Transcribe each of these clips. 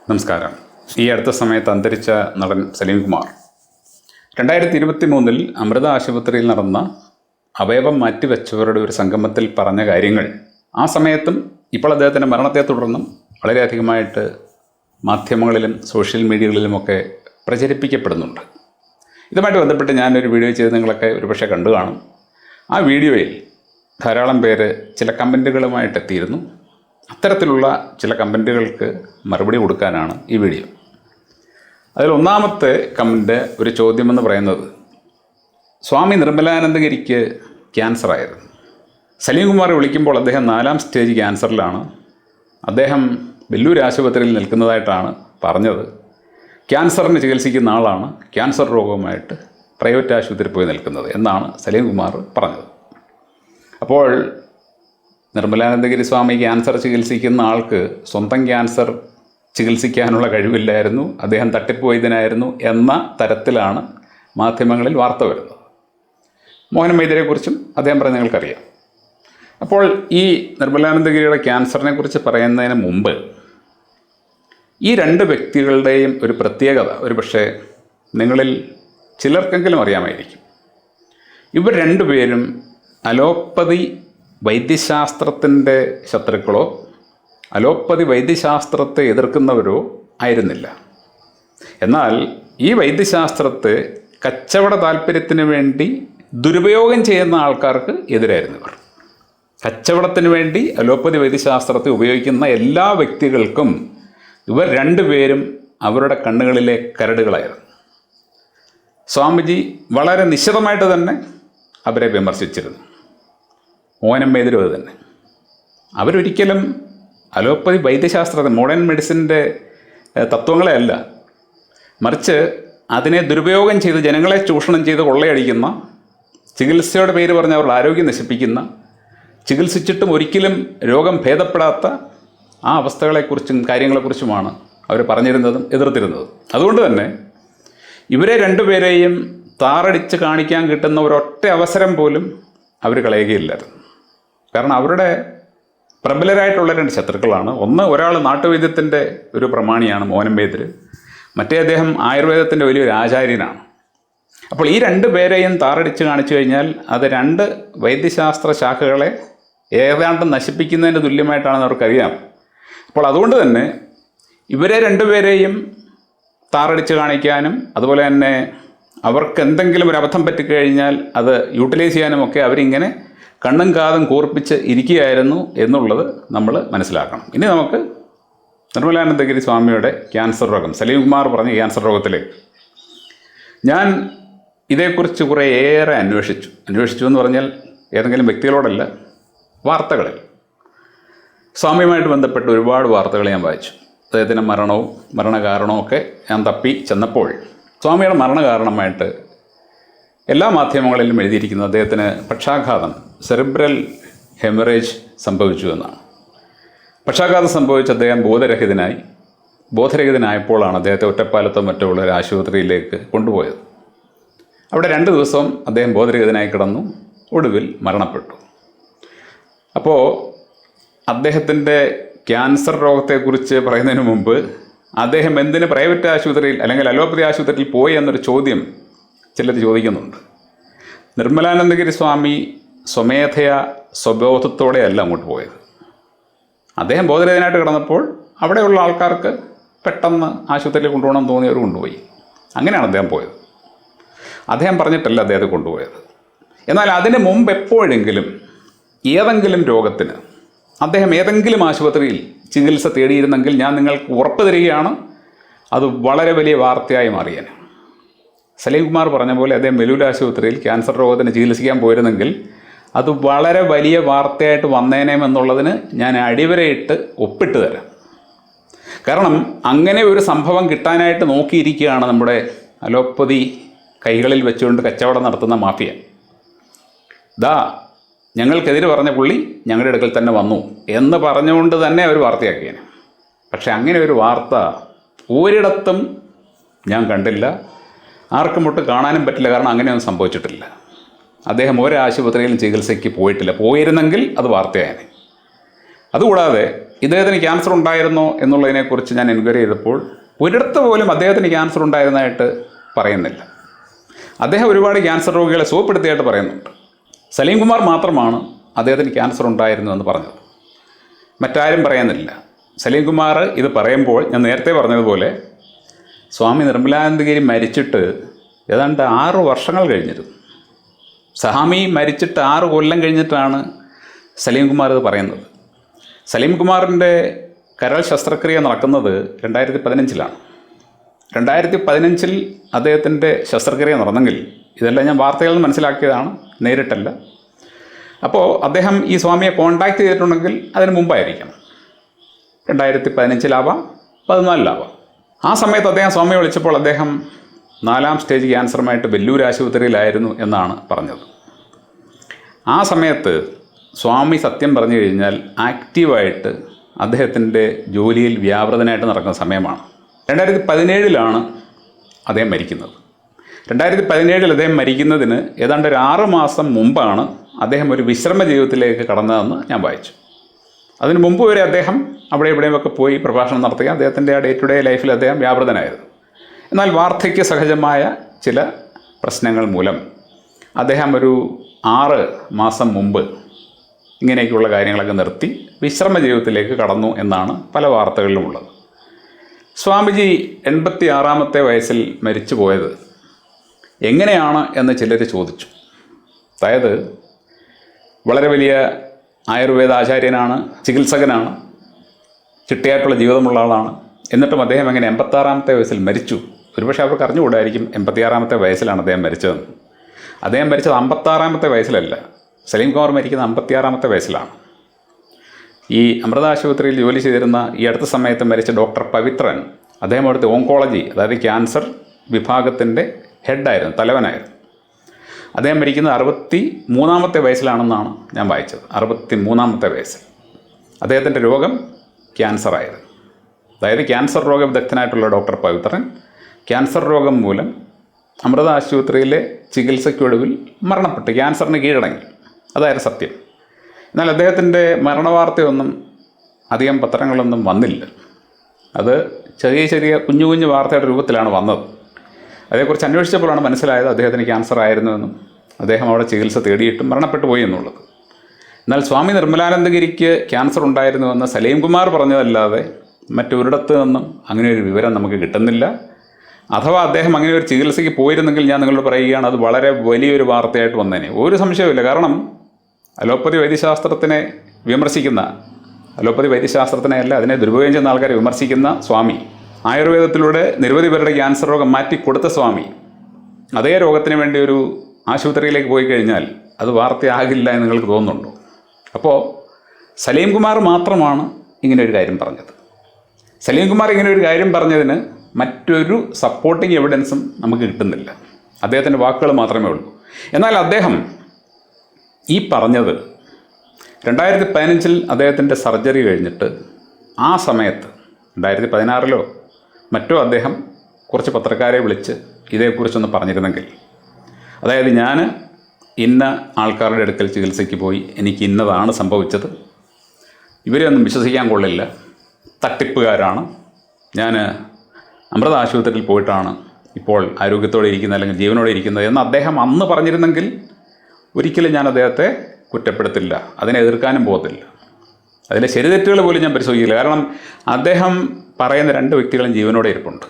നമസ്കാരം. ഈ അടുത്ത സമയത്ത് അന്തരിച്ച നടൻ സലീം കുമാർ 2023 അമൃത ആശുപത്രിയിൽ നടന്ന അവയവം മാറ്റിവെച്ചവരുടെ ഒരു സംഗമത്തിൽ പറഞ്ഞ കാര്യങ്ങൾ ആ സമയത്തും ഇപ്പോൾ അദ്ദേഹത്തിൻ്റെ മരണത്തെ തുടർന്നും വളരെയധികമായിട്ട് മാധ്യമങ്ങളിലും സോഷ്യൽ മീഡിയകളിലുമൊക്കെ പ്രചരിപ്പിക്കപ്പെടുന്നുണ്ട്. ഇതുമായിട്ട് ബന്ധപ്പെട്ട് ഞാനൊരു വീഡിയോ ചെയ്ത് നിങ്ങളൊക്കെ ഒരുപക്ഷെ കണ്ടു കാണും. ആ വീഡിയോയിൽ ധാരാളം പേര് ചില കമൻറ്റുകളുമായിട്ട് എത്തിയിരുന്നു. അത്തരത്തിലുള്ള ചില കമൻറ്റുകൾക്ക് മറുപടി കൊടുക്കാനാണ് ഈ വീഡിയോ. അതിൽ ഒന്നാമത്തെ കമൻറ്റ് ഒരു ചോദ്യമെന്ന് പറയുന്നത്, സ്വാമി നിർമ്മലാനന്ദഗിരിക്ക് ക്യാൻസറായിരുന്നു. സലീം കുമാർ വിളിക്കുമ്പോൾ അദ്ദേഹം 4ാം സ്റ്റേജ് ക്യാൻസറിലാണ്. അദ്ദേഹം വെല്ലൂർ ആശുപത്രിയിൽ നിൽക്കുന്നതായിട്ടാണ് പറഞ്ഞത്. ക്യാൻസറിന് ചികിത്സിക്കുന്ന ആളാണ് ക്യാൻസർ രോഗവുമായിട്ട് പ്രൈവറ്റ് ആശുപത്രിയിൽ പോയി നിൽക്കുന്നത് എന്നാണ് സലീം കുമാർ പറഞ്ഞത്. അപ്പോൾ നിർമ്മലാനന്ദഗിരി സ്വാമി ക്യാൻസർ ചികിത്സിക്കുന്ന ആൾക്ക് സ്വന്തം ക്യാൻസർ ചികിത്സിക്കാനുള്ള കഴിവില്ലായിരുന്നു, അദ്ദേഹം തട്ടിപ്പ് വൈദ്യനായിരുന്നു എന്ന തരത്തിലാണ് മാധ്യമങ്ങളിൽ വാർത്ത വരുന്നത്. മോഹൻ വൈദ്യരെക്കുറിച്ചും അദ്ദേഹം പറഞ്ഞ നിങ്ങൾക്കറിയാം. അപ്പോൾ ഈ നിർമ്മലാനന്ദഗിരിയുടെ ക്യാൻസറിനെ കുറിച്ച് പറയുന്നതിന് മുമ്പ് ഈ രണ്ട് വ്യക്തികളുടെയും ഒരു പ്രത്യേകത ഒരു പക്ഷേ നിങ്ങളിൽ ചിലർക്കെങ്കിലും അറിയാമായിരിക്കും. ഇവർ രണ്ടുപേരും അലോപ്പതി വൈദ്യശാസ്ത്രത്തിൻ്റെ ശത്രുക്കളോ അലോപ്പതി വൈദ്യശാസ്ത്രത്തെ എതിർക്കുന്നവരോ ആയിരുന്നില്ല. എന്നാൽ ഈ വൈദ്യശാസ്ത്രത്തെ കച്ചവട താല്പര്യത്തിന് വേണ്ടി ദുരുപയോഗം ചെയ്യുന്ന ആൾക്കാർക്ക് എതിരായിരുന്നു ഇവർ. കച്ചവടത്തിന് വേണ്ടി അലോപ്പതി വൈദ്യശാസ്ത്രത്തെ ഉപയോഗിക്കുന്ന എല്ലാ വ്യക്തികൾക്കും ഇവർ രണ്ടുപേരും അവരുടെ കണ്ണുകളിലെ കരടുകളായിരുന്നു. സ്വാമിജി വളരെ നിശിതമായിട്ട് തന്നെ അവരെ വിമർശിച്ചിരുന്നു. മോഹൻ വൈദ്യരും അത് തന്നെ. അവരൊരിക്കലും അലോപ്പതി വൈദ്യശാസ്ത്രത്തെ മോഡേൺ മെഡിസിൻ്റെ തത്വങ്ങളെ അല്ല, മറിച്ച് അതിനെ ദുരുപയോഗം ചെയ്ത് ജനങ്ങളെ ചൂഷണം ചെയ്ത് കൊള്ളയടിക്കുന്ന, ചികിത്സയുടെ പേര് പറഞ്ഞ് അവരുടെ ആരോഗ്യം നശിപ്പിക്കുന്ന, ചികിത്സിച്ചിട്ടും ഒരിക്കലും രോഗം ഭേദപ്പെടാത്ത ആ അവസ്ഥകളെക്കുറിച്ചും കാര്യങ്ങളെക്കുറിച്ചുമാണ് അവർ പറഞ്ഞിരുന്നതും എതിർത്തിരുന്നതും. അതുകൊണ്ട് തന്നെ ഇവരെ രണ്ടുപേരെയും താറടിച്ച് കാണിക്കാൻ കിട്ടുന്ന ഒരൊറ്റ അവസരം പോലും അവർ കളയുകയില്ലായിരുന്നു. കാരണം അവരുടെ പ്രബലരായിട്ടുള്ള രണ്ട് ശത്രുക്കളാണ്. ഒരാൾ നാട്ടുവൈദ്യത്തിൻ്റെ ഒരു പ്രമാണിയാണ് മോഹൻ വൈദ്യർ, മറ്റേ അദ്ദേഹം ആയുർവേദത്തിൻ്റെ വലിയൊരു ആചാര്യനാണ്. അപ്പോൾ ഈ രണ്ട് പേരെയും താറടിച്ച് കാണിച്ചു കഴിഞ്ഞാൽ അത് രണ്ട് വൈദ്യശാസ്ത്ര ശാഖകളെ ഏതാണ്ട് നശിപ്പിക്കുന്നതിന് തുല്യമായിട്ടാണെന്ന് അവർക്കറിയാം. അപ്പോൾ അതുകൊണ്ട് തന്നെ ഇവരെ രണ്ടുപേരെയും താറടിച്ച് കാണിക്കാനും അതുപോലെ തന്നെ അവർക്ക് എന്തെങ്കിലും ഒരു അബദ്ധം പറ്റിക്കഴിഞ്ഞാൽ അത് യൂട്ടിലൈസ് ചെയ്യാനുമൊക്കെ അവരിങ്ങനെ കണ്ണും കാതും കൂർപ്പിച്ച് ഇരിക്കുകയായിരുന്നു എന്നുള്ളത് നമ്മൾ മനസ്സിലാക്കണം. ഇനി നമുക്ക് നിർമ്മലാനന്ദഗിരി സ്വാമിയുടെ ക്യാൻസർ രോഗം, സലീം കുമാർ പറഞ്ഞ ക്യാൻസർ രോഗത്തിലേക്ക്. ഞാൻ ഇതേക്കുറിച്ച് കുറേയേറെ അന്വേഷിച്ചു എന്ന് പറഞ്ഞാൽ ഏതെങ്കിലും വ്യക്തികളോടല്ല, വാർത്തകളിൽ സ്വാമിയുമായിട്ട് ബന്ധപ്പെട്ട് ഒരുപാട് വാർത്തകൾ ഞാൻ വായിച്ചു. അദ്ദേഹത്തിൻ്റെ മരണകാരണവും ഒക്കെ ഞാൻ തപ്പി ചെന്നപ്പോൾ സ്വാമിയുടെ മരണകാരണമായിട്ട് എല്ലാ മാധ്യമങ്ങളിലും എഴുതിയിരിക്കുന്നത് അദ്ദേഹത്തിന് പക്ഷാഘാതം, സെറിബ്രൽ ഹെമറേജ് സംഭവിച്ചു എന്നാണ്. പക്ഷാഘാതം സംഭവിച്ച് അദ്ദേഹം ബോധരഹിതനായപ്പോഴാണ് അദ്ദേഹത്തെ ഒറ്റപ്പാലത്തോ മറ്റോ ഉള്ള ഒരു ആശുപത്രിയിലേക്ക് കൊണ്ടുപോയത്. അവിടെ 2 ദിവസം അദ്ദേഹം ബോധരഹിതനായി കിടന്നു, ഒടുവിൽ മരണപ്പെട്ടു. അപ്പോൾ അദ്ദേഹത്തിൻ്റെ ക്യാൻസർ രോഗത്തെക്കുറിച്ച് പറയുന്നതിന് മുമ്പ് അദ്ദേഹം എന്തിന് പ്രൈവറ്റ് ആശുപത്രിയിൽ അല്ലെങ്കിൽ അലോപ്പതി ആശുപത്രിയിൽ പോയി എന്നൊരു ചോദ്യം ചിലർ ചോദിക്കുന്നുണ്ട്. നിർമ്മലാനന്ദഗിരി സ്വാമി സ്വമേധയാ സ്വബോധത്തോടെയല്ല അങ്ങോട്ട് പോയത്. അദ്ദേഹം ബോധരഹിതനായിട്ട് കിടന്നപ്പോൾ അവിടെയുള്ള ആൾക്കാർക്ക് പെട്ടെന്ന് ആശുപത്രിയിൽ കൊണ്ടുപോകണം തോന്നിയവർ കൊണ്ടുപോയി. അങ്ങനെയാണ് അദ്ദേഹം പോയത്. അദ്ദേഹം പറഞ്ഞിട്ടല്ല അദ്ദേഹത്തെ കൊണ്ടുപോയത്. എന്നാൽ അതിന് മുമ്പ് എപ്പോഴെങ്കിലും ഏതെങ്കിലും രോഗത്തിന് അദ്ദേഹം ഏതെങ്കിലും ആശുപത്രിയിൽ ചികിത്സ തേടിയിരുന്നെങ്കിൽ ഞാൻ നിങ്ങൾക്ക് ഉറപ്പ് തരികയാണ്, അത് വളരെ വലിയ വാർത്തയായി മാറിയേനെ. സലീം കുമാർ പറഞ്ഞ പോലെ അദ്ദേഹം വെല്ലൂർ ആശുപത്രിയിൽ ക്യാൻസർ രോഗത്തിന് ചികിത്സിക്കാൻ പോയിരുന്നെങ്കിൽ അത് വളരെ വലിയ വാർത്തയായിട്ട് വന്നേനെമെന്നുള്ളതിന് ഞാൻ അടിവരയിട്ട് ഒപ്പിട്ട് തരാം. കാരണം അങ്ങനെ ഒരു സംഭവം കിട്ടാനായിട്ട് നോക്കിയിരിക്കുകയാണ് നമ്മുടെ അലോപ്പതി കൈകളിൽ വെച്ചുകൊണ്ട് കച്ചവടം നടത്തുന്ന മാഫിയ. ഞങ്ങൾക്കെതിരെ പറഞ്ഞ പുള്ളി ഞങ്ങളുടെ അടുക്കൽ തന്നെ വന്നു എന്ന് പറഞ്ഞുകൊണ്ട് തന്നെ അവർ വാർത്തയാക്കിയേനെ. പക്ഷെ അങ്ങനെ ഒരു വാർത്ത ഒരിടത്തും ഞാൻ കണ്ടില്ല, ആർക്കും ഒട്ട് കാണാനും പറ്റില്ല. കാരണം അങ്ങനെയൊന്നും സംഭവിച്ചിട്ടില്ല. അദ്ദേഹം ഒരു ആശുപത്രിയിലും ചികിത്സയ്ക്ക് പോയിട്ടില്ല. പോയിരുന്നെങ്കിൽ അത് വാർത്തയായേനെ. അതുകൂടാതെ ഇദ്ദേഹത്തിന് ക്യാൻസർ ഉണ്ടായിരുന്നോ എന്നുള്ളതിനെക്കുറിച്ച് ഞാൻ എൻക്വയറി ചെയ്തപ്പോൾ ഒരിടത്ത് പോലും അദ്ദേഹത്തിന് ക്യാൻസർ ഉണ്ടായിരുന്നതായിട്ട് പറയുന്നില്ല. അദ്ദേഹം ഒരുപാട് ക്യാൻസർ രോഗികളെ സുഖപ്പെടുത്തിയായിട്ട് പറയുന്നുണ്ട്. സലീം കുമാർ മാത്രമാണ് അദ്ദേഹത്തിന് ക്യാൻസർ ഉണ്ടായിരുന്നു എന്ന് പറഞ്ഞത്. മറ്റാരും പറയുന്നില്ല. സലീം കുമാർ ഇത് പറയുമ്പോൾ ഞാൻ നേരത്തെ പറഞ്ഞതുപോലെ സ്വാമി നിർമ്മലാനന്ദഗിരി മരിച്ചിട്ട് ഏതാണ്ട് 6 വർഷങ്ങൾ കഴിഞ്ഞിരുന്നു. സ്വാമി മരിച്ചിട്ട് 6 കൊല്ലം കഴിഞ്ഞിട്ടാണ് സലീം കുമാർ ഇത് പറയുന്നത്. സലീം കുമാറിൻ്റെ കരൾ ശസ്ത്രക്രിയ നടക്കുന്നത് 2015-ലാണ്. 2015-ൽ അദ്ദേഹത്തിൻ്റെ ശസ്ത്രക്രിയ നടന്നെങ്കിൽ, ഇതെല്ലാം ഞാൻ വാർത്തകളിൽ നിന്ന് മനസ്സിലാക്കിയതാണ്, നേരിട്ടല്ല. അപ്പോൾ അദ്ദേഹം ഈ സ്വാമിയെ കോൺടാക്റ്റ് ചെയ്തിട്ടുണ്ടെങ്കിൽ അതിന് മുമ്പായിരിക്കണം. 2015-ലാവാം, 2014-ലാവാം. ആ സമയത്ത് അദ്ദേഹം സ്വാമിയെ വിളിച്ചപ്പോൾ അദ്ദേഹം 4ാം സ്റ്റേജ് ക്യാൻസറുമായിട്ട് വെല്ലൂർ ആശുപത്രിയിലായിരുന്നു എന്നാണ് പറഞ്ഞത്. ആ സമയത്ത് സ്വാമി സത്യം പറഞ്ഞു കഴിഞ്ഞാൽ ആക്റ്റീവായിട്ട് അദ്ദേഹത്തിൻ്റെ ജോലിയിൽ വ്യാപൃതനായിട്ട് നടക്കുന്ന സമയമാണ്. 2017-ലാണ് അദ്ദേഹം മരിക്കുന്നത്. 2017-ൽ അദ്ദേഹം മരിക്കുന്നതിന് ഏതാണ്ട് ഒരു 6 മാസം മുമ്പാണ് അദ്ദേഹം ഒരു വിശ്രമ ജീവിതത്തിലേക്ക് കടന്നതെന്ന് ഞാൻ വായിച്ചു. അതിന് മുമ്പ് വരെ അദ്ദേഹം അവിടെ ഇവിടെയുമൊക്കെ പോയി പ്രഭാഷണം നടത്തി അദ്ദേഹത്തിൻ്റെ ഡേ ടു ഡേ ലൈഫിൽ അദ്ദേഹം വ്യാപൃതനായിരുന്നു. എന്നാൽ വാർദ്ധക്യ സഹജമായ ചില പ്രശ്നങ്ങൾ മൂലം അദ്ദേഹം ഒരു 6 മാസം മുമ്പ് ഇങ്ങനെയൊക്കെയുള്ള കാര്യങ്ങളൊക്കെ നിർത്തി വിശ്രമ ജീവിതത്തിലേക്ക് കടന്നു എന്നാണ് പല വാർത്തകളിലുമുള്ളത്. സ്വാമിജി 86-ാമത്തെ വയസ്സിൽ മരിച്ചു പോയത് എങ്ങനെയാണ് എന്ന് ചിലർ ചോദിച്ചു. അതായത് വളരെ വലിയ ആയുർവേദ ആചാര്യനാണ്, ചികിത്സകനാണ്, ചിട്ടയായിട്ടുള്ള ജീവിതമുള്ള ആളാണ്. എന്നിട്ടും അദ്ദേഹം എങ്ങനെ 86-ാമത്തെ വയസ്സിൽ മരിച്ചു? ഒരുപക്ഷെ അവർക്ക് അറിഞ്ഞുകൂടായിരിക്കും 86-ാമത്തെ വയസ്സിലാണ് അദ്ദേഹം മരിച്ചതെന്ന്. അദ്ദേഹം മരിച്ചത് 56-ാമത്തെ വയസ്സിലല്ല. സലീം കുമാർ മരിക്കുന്നത് 56-ാമത്തെ വയസ്സിലാണ്. ഈ അമൃത ആശുപത്രിയിൽ ജോലി ചെയ്തിരുന്ന ഈ അടുത്ത സമയത്ത് മരിച്ച ഡോക്ടർ പവിത്രൻ, അദ്ദേഹം അവിടുത്തെ ഓങ്കോളജി, അതായത് ക്യാൻസർ വിഭാഗത്തിൻ്റെ ഹെഡായിരുന്നു, തലവനായിരുന്നു. അദ്ദേഹം മരിക്കുന്നത് 63-ാമത്തെ വയസ്സിലാണെന്നാണ് ഞാൻ വായിച്ചത്. 63-ാമത്തെ വയസ്സിൽ അദ്ദേഹത്തിൻ്റെ രോഗം ക്യാൻസറായിരുന്നു. അതായത് ക്യാൻസർ രോഗവിദഗ്ധനായിട്ടുള്ള ഡോക്ടർ പവിത്രൻ ക്യാൻസർ രോഗം മൂലം അമൃത ആശുപത്രിയിലെ ചികിത്സയ്ക്കൊടുവിൽ മരണപ്പെട്ടു, ക്യാൻസറിന് കീഴടങ്ങി. അതായിരുന്നു സത്യം. എന്നാൽ അദ്ദേഹത്തിൻ്റെ മരണവാർത്തയൊന്നും അധികം പത്രങ്ങളൊന്നും വന്നില്ല. അത് ചെറിയ ചെറിയ കുഞ്ഞു കുഞ്ഞു വാർത്തയുടെ രൂപത്തിലാണ് വന്നത്. അതേക്കുറിച്ച് അന്വേഷിച്ചപ്പോഴാണ് മനസ്സിലായത് അദ്ദേഹത്തിന് ക്യാൻസർ ആയിരുന്നുവെന്നും അദ്ദേഹം അവിടെ ചികിത്സ തേടിയിട്ടും മരണപ്പെട്ടു പോയി എന്നുള്ളത്. എന്നാൽ സ്വാമി നിർമ്മലാനന്ദഗിരിക്ക് ക്യാൻസർ ഉണ്ടായിരുന്നുവെന്ന് സലീം കുമാർ പറഞ്ഞതല്ലാതെ മറ്റൊരിടത്ത് നിന്നും അങ്ങനെ ഒരു വിവരം നമുക്ക് കിട്ടുന്നില്ല. അഥവാ അദ്ദേഹം അങ്ങനെ ഒരു ചികിത്സയ്ക്ക് പോയിരുന്നെങ്കിൽ ഞാൻ നിങ്ങളോട് പറയുകയാണ്, അത് വളരെ വലിയൊരു വാർത്തയായിട്ട് വന്നേനെ. ഒരു സംശയവുമില്ല. കാരണം അലോപ്പതി വൈദ്യശാസ്ത്രത്തിനെ വിമർശിക്കുന്ന, അലോപ്പതി വൈദ്യശാസ്ത്രത്തിനെ അല്ല അതിനെ ദുരുപയോഗം ചെയ്യുന്ന ആൾക്കാരെ വിമർശിക്കുന്ന സ്വാമി, ആയുർവേദത്തിലൂടെ നിരവധി പേരുടെ ക്യാൻസർ രോഗം മാറ്റിക്കൊടുത്ത സ്വാമി, അതേ രോഗത്തിന് വേണ്ടി ഒരു ആശുപത്രിയിലേക്ക് പോയി കഴിഞ്ഞാൽ അത് വാർത്തയാകില്ല എന്ന് നിങ്ങൾക്ക് തോന്നുന്നുണ്ടോ? അപ്പോൾ സലീം കുമാർ മാത്രമാണ് ഇങ്ങനെ ഒരു കാര്യം പറഞ്ഞത്. സലീം കുമാർ ഇങ്ങനെ ഒരു കാര്യം പറഞ്ഞതിന് മറ്റൊരു സപ്പോർട്ടിങ് എവിഡൻസും നമുക്ക് കിട്ടുന്നില്ല. അദ്ദേഹത്തിൻ്റെ വാക്കുകൾ മാത്രമേ ഉള്ളൂ. എന്നാൽ അദ്ദേഹം ഈ പറഞ്ഞത് 2015-ൽ അദ്ദേഹത്തിൻ്റെ സർജറി കഴിഞ്ഞിട്ട് ആ സമയത്ത് 2016-ലോ മറ്റോ അദ്ദേഹം കുറച്ച് പത്രക്കാരെ വിളിച്ച് ഇതേക്കുറിച്ചൊന്ന് പറഞ്ഞിരുന്നെങ്കിൽ, അതായത് ഞാൻ ഇന്ന ആൾക്കാരുടെ അടുക്കൽ ചികിത്സയ്ക്ക് പോയി, എനിക്ക് ഇന്നതാണ് സംഭവിച്ചത്, ഇവരെ ഒന്നും വിശ്വസിക്കാൻ കൊള്ളില്ല, തട്ടിപ്പുകാരാണ്, ഞാൻ അമൃത ആശുപത്രിയിൽ പോയിട്ടാണ് ഇപ്പോൾ ആരോഗ്യത്തോടെ ഇരിക്കുന്നത് അല്ലെങ്കിൽ ജീവനോടെ ഇരിക്കുന്നത് എന്ന് അദ്ദേഹം അന്ന് പറഞ്ഞിരുന്നെങ്കിൽ ഒരിക്കലും ഞാൻ അദ്ദേഹത്തെ കുറ്റപ്പെടുത്തില്ല, അതിനെ എതിർക്കാനും പോകത്തില്ല. അതിലെ ശരിതെറ്റുകൾ പോലും ഞാൻ പരിശോധിക്കില്ല. കാരണം അദ്ദേഹം പറയുന്ന 2 വ്യക്തികളും ജീവനോടെ ഇരിപ്പുണ്ട്.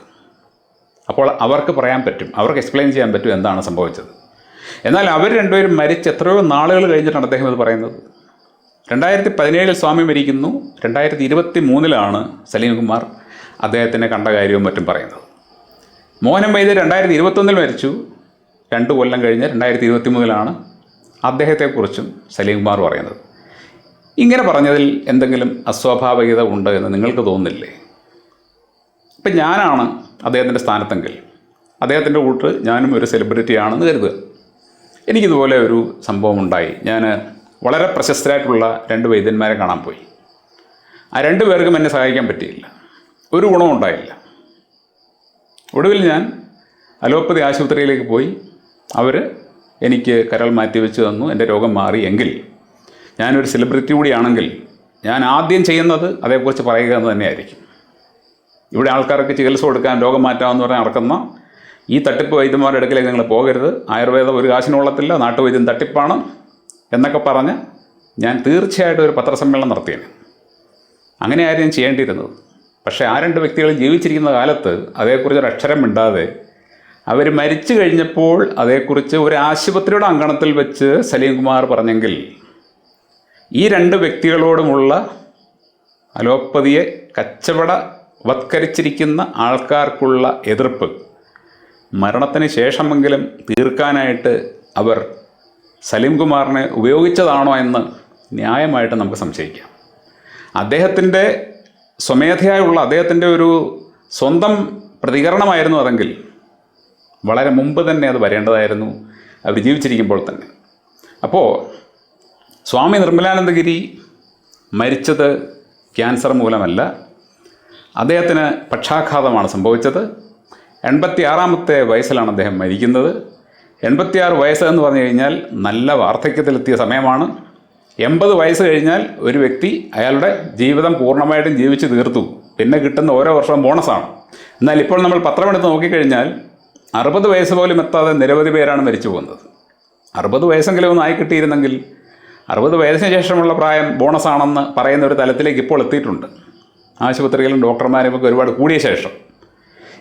അപ്പോൾ അവർക്ക് പറയാൻ പറ്റും, അവർക്ക് എക്സ്പ്ലെയിൻ ചെയ്യാൻ പറ്റും എന്താണ് സംഭവിച്ചത്. എന്നാൽ അവർ രണ്ടുപേരും മരിച്ച് എത്രയോ നാളുകൾ കഴിഞ്ഞിട്ടാണ് അദ്ദേഹം ഇത് പറയുന്നത്. 2017-ൽ സ്വാമി മരിക്കുന്നു, 2023-ലാണ് സലീം കുമാർ അദ്ദേഹത്തിനെ കണ്ട കാര്യവും മറ്റും പറയുന്നത്. മോഹനം വൈദ്യർ 2021-ൽ മരിച്ചു, 2 കൊല്ലം കഴിഞ്ഞ് 2023-ലാണ് അദ്ദേഹത്തെക്കുറിച്ചും സലീം കുമാർ പറയുന്നത്. ഇങ്ങനെ പറഞ്ഞതിൽ എന്തെങ്കിലും അസ്വാഭാവികത ഉണ്ട് എന്ന് നിങ്ങൾക്ക് തോന്നുന്നില്ലേ? ഇപ്പം ഞാനാണ് അദ്ദേഹത്തിൻ്റെ സ്ഥാനത്തെങ്കിൽ, അദ്ദേഹത്തിൻ്റെ കൂട്ട് ഞാനും ഒരു സെലിബ്രിറ്റിയാണെന്ന് കരുതുക. എനിക്കിതുപോലെ ഒരു സംഭവം ഉണ്ടായി. ഞാൻ വളരെ പ്രശസ്തരായിട്ടുള്ള 2 വൈദ്യന്മാരെ കാണാൻ പോയി. ആ 2 പേർക്കും എന്നെ സഹായിക്കാൻ പറ്റിയില്ല, ഒരു ഗുണവും ഉണ്ടായില്ല. ഒടുവിൽ ഞാൻ അലോപ്പതി ആശുപത്രിയിലേക്ക് പോയി. അവർ എനിക്ക് കരൾ മാറ്റി വെച്ച് തന്നു, എൻ്റെ രോഗം മാറി. എങ്കിൽ ഞാനൊരു സെലിബ്രിറ്റി കൂടിയാണെങ്കിൽ ഞാൻ ആദ്യം ചെയ്യുന്നത് അതേക്കുറിച്ച് പറയുക എന്ന് തന്നെയായിരിക്കും. ഇവിടെ ആൾക്കാർക്ക് ചികിത്സ കൊടുക്കാൻ രോഗം മാറ്റാമെന്ന് പറഞ്ഞാൽ നടക്കുന്ന ഈ തട്ടിപ്പ് വൈദ്യന്മാരുടെ അടുക്കലേക്ക് നിങ്ങൾ പോകരുത്, ആയുർവേദം ഒരു കാശിന് കൊള്ളത്തില്ല, നാട്ടുവൈദ്യം തട്ടിപ്പാണ് എന്നൊക്കെ പറഞ്ഞ് ഞാൻ തീർച്ചയായിട്ടും ഒരു പത്രസമ്മേളനം നടത്തിയത്. അങ്ങനെയായിരുന്നു ഞാൻ ചെയ്യേണ്ടിയിരുന്നത്. പക്ഷേ ആ രണ്ട് വ്യക്തികൾ ജീവിച്ചിരിക്കുന്ന കാലത്ത് അതേക്കുറിച്ച് ഒരു അക്ഷരം മിണ്ടാതെ അവർ മരിച്ചു കഴിഞ്ഞപ്പോൾ അതേക്കുറിച്ച് ഒരു ആശുപത്രിയുടെ അങ്കണത്തിൽ വെച്ച് സലീം കുമാർ പറഞ്ഞെങ്കിൽ ഈ രണ്ട് വ്യക്തികളോടുമുള്ള അലോപ്പതിയെ കച്ചവടവത്കരിച്ചിരിക്കുന്ന ആൾക്കാർക്കുള്ള എതിർപ്പ് മരണത്തിന് ശേഷമെങ്കിലും തീർക്കാനായിട്ട് അവർ സലീം കുമാറിനെ ഉപയോഗിച്ചതാണോ എന്ന് ന്യായമായിട്ട് നമുക്ക് സംശയിക്കാം. അദ്ദേഹത്തിൻ്റെ സ്വമേധയായുള്ള അദ്ദേഹത്തിൻ്റെ ഒരു സ്വന്തം പ്രതികരണമായിരുന്നു അതെങ്കിൽ വളരെ മുമ്പ് തന്നെ അത് വരേണ്ടതായിരുന്നു, അവർ ജീവിച്ചിരിക്കുമ്പോൾ തന്നെ. അപ്പോൾ സ്വാമി നിർമ്മലാനന്ദഗിരി മരിച്ചത് ക്യാൻസർ മൂലമല്ല, അദ്ദേഹത്തിന് പക്ഷാഘാതമാണ് സംഭവിച്ചത്. 86-ാമത്തെ വയസ്സിലാണ് അദ്ദേഹം മരിക്കുന്നത്. 86 വയസ്സ് എന്ന് പറഞ്ഞു കഴിഞ്ഞാൽ നല്ല വാർദ്ധക്യത്തിലെത്തിയ സമയമാണ്. 80 വയസ്സ് കഴിഞ്ഞാൽ ഒരു വ്യക്തി അയാളുടെ ജീവിതം പൂർണ്ണമായിട്ടും ജീവിച്ച് തീർത്തു. പിന്നെ കിട്ടുന്ന ഓരോ വർഷവും ബോണസാണ്. എന്നാൽ ഇപ്പോൾ നമ്മൾ പത്രമെടുത്ത് നോക്കിക്കഴിഞ്ഞാൽ 60 വയസ്സ് പോലും എത്താതെ നിരവധി പേരാണ് മരിച്ചു പോകുന്നത്. 60 വയസ്സെങ്കിലും ഒന്ന് ആയി കിട്ടിയിരുന്നെങ്കിൽ 60 വയസ്സിന് ശേഷമുള്ള പ്രായം ബോണസാണെന്ന് പറയുന്ന ഒരു തലത്തിലേക്ക് ഇപ്പോൾ എത്തിയിട്ടുണ്ട്. ആശുപത്രികളും ഡോക്ടർമാരും ഒക്കെ ഒരുപാട് കൂടിയ ശേഷം.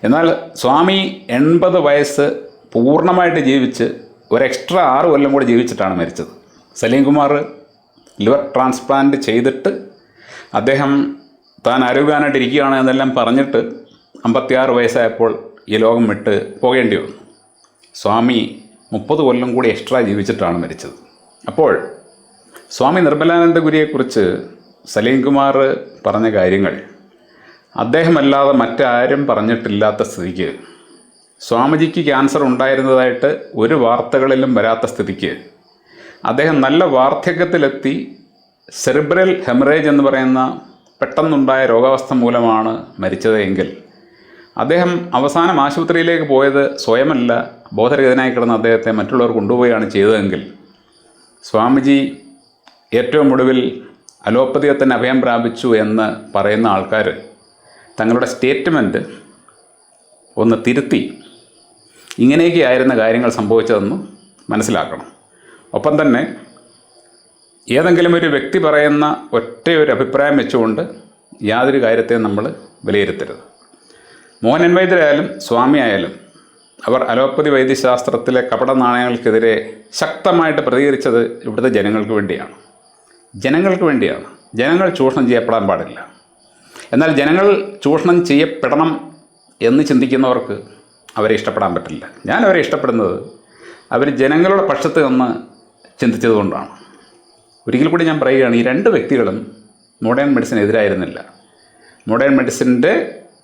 എന്നാൽ സ്വാമി 80 വയസ്സ് പൂർണ്ണമായിട്ട് ജീവിച്ച് ഒരു എക്സ്ട്രാ 6 കൊല്ലം കൂടി ജീവിച്ചിട്ടാണ് മരിച്ചത്. സലീം കുമാർ ലിവർ ട്രാൻസ്പ്ലാന്റ് ചെയ്തിട്ട് അദ്ദേഹം താൻ ആരോഗ്യവാനായിട്ടിരിക്കുകയാണ് എന്നെല്ലാം പറഞ്ഞിട്ട് 56 വയസ്സായപ്പോൾ ഈ ലോകം വിട്ട് പോകേണ്ടി വന്നു. സ്വാമി 30 കൊല്ലം കൂടി എക്സ്ട്രാ ജീവിച്ചിട്ടാണ് മരിച്ചത്. അപ്പോൾ സ്വാമി നിർമ്മലാനന്ദഗിരിയെക്കുറിച്ച് സലീം കുമാർ പറഞ്ഞ കാര്യങ്ങൾ അദ്ദേഹമല്ലാതെ മറ്റാരും പറഞ്ഞിട്ടില്ലാത്ത സ്ഥിതിക്ക്, സ്വാമിജിക്ക് ക്യാൻസർ ഉണ്ടായിരുന്നതായിട്ട് ഒരു വാർത്തകളിലും വരാത്ത സ്ഥിതിക്ക്, അദ്ദേഹം നല്ല വാർദ്ധക്യത്തിലെത്തി സെറിബ്രൽ ഹെമറേജ് എന്ന് പറയുന്ന പെട്ടെന്നുണ്ടായ രോഗാവസ്ഥ മൂലമാണ് മരിച്ചത് എങ്കിൽ, അദ്ദേഹം അവസാനം ആശുപത്രിയിലേക്ക് പോയത് സ്വയമല്ല, ബോധരഹിതനായി കിടന്ന അദ്ദേഹത്തെ മറ്റുള്ളവർ കൊണ്ടുപോവുകയാണ് ചെയ്തതെങ്കിൽ, സ്വാമിജി ഏറ്റവും ഒടുവിൽ അലോപ്പതിയെ തന്നെ അഭയം പ്രാപിച്ചു എന്ന് പറയുന്ന ആൾക്കാർ തങ്ങളുടെ സ്റ്റേറ്റ്മെൻറ്റ് ഒന്ന് തിരുത്തി ഇങ്ങനെയൊക്കെയായിരുന്ന കാര്യങ്ങൾ സംഭവിച്ചതെന്ന് മനസ്സിലാക്കണം. ഒപ്പം തന്നെ ഏതെങ്കിലും ഒരു വ്യക്തി പറയുന്ന ഒറ്റയൊരു അഭിപ്രായം വെച്ചുകൊണ്ട് യാതൊരു കാര്യത്തെയും നമ്മൾ വിലയിരുത്തരുത്. മോഹനൻ വൈദ്യരായാലും സ്വാമി ആയാലും അവർ അലോപ്പതി വൈദ്യശാസ്ത്രത്തിലെ കപട നാണയങ്ങൾക്കെതിരെ ശക്തമായിട്ട് പ്രതികരിച്ചത് ഇവിടുത്തെ ജനങ്ങൾക്ക് വേണ്ടിയാണ്. ജനങ്ങൾ ചൂഷണം ചെയ്യപ്പെടാൻ പാടില്ല. എന്നാൽ ജനങ്ങൾ ചൂഷണം ചെയ്യപ്പെടണം എന്ന് ചിന്തിക്കുന്നവർക്ക് അവരെ ഇഷ്ടപ്പെടാൻ പറ്റില്ല. ഞാൻ അവരെ ഇഷ്ടപ്പെടുന്നത് അവർ ജനങ്ങളുടെ പക്ഷത്ത് നിന്ന് ചിന്തിച്ചതുകൊണ്ടാണ്. ഒരിക്കൽ കൂടി ഞാൻ പറയുകയാണ്, ഈ രണ്ട് വ്യക്തികളും മോഡേൺ മെഡിസിനെതിരായിരുന്നില്ല. മോഡേൺ മെഡിസിൻ്റെ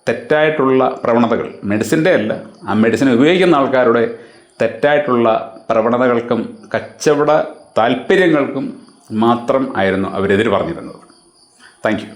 തെറ്റായിട്ടുള്ള പ്രവണതകൾ, മെഡിസിൻ്റെ അല്ല, ആ മെഡിസിൻ ഉപയോഗിക്കുന്ന ആൾക്കാരുടെ തെറ്റായിട്ടുള്ള പ്രവണതകൾക്കും കച്ചവട താല്പര്യങ്ങൾക്കും മാത്രം ആയിരുന്നു അവരെതിര് പറഞ്ഞിരുന്നത്. Thank you.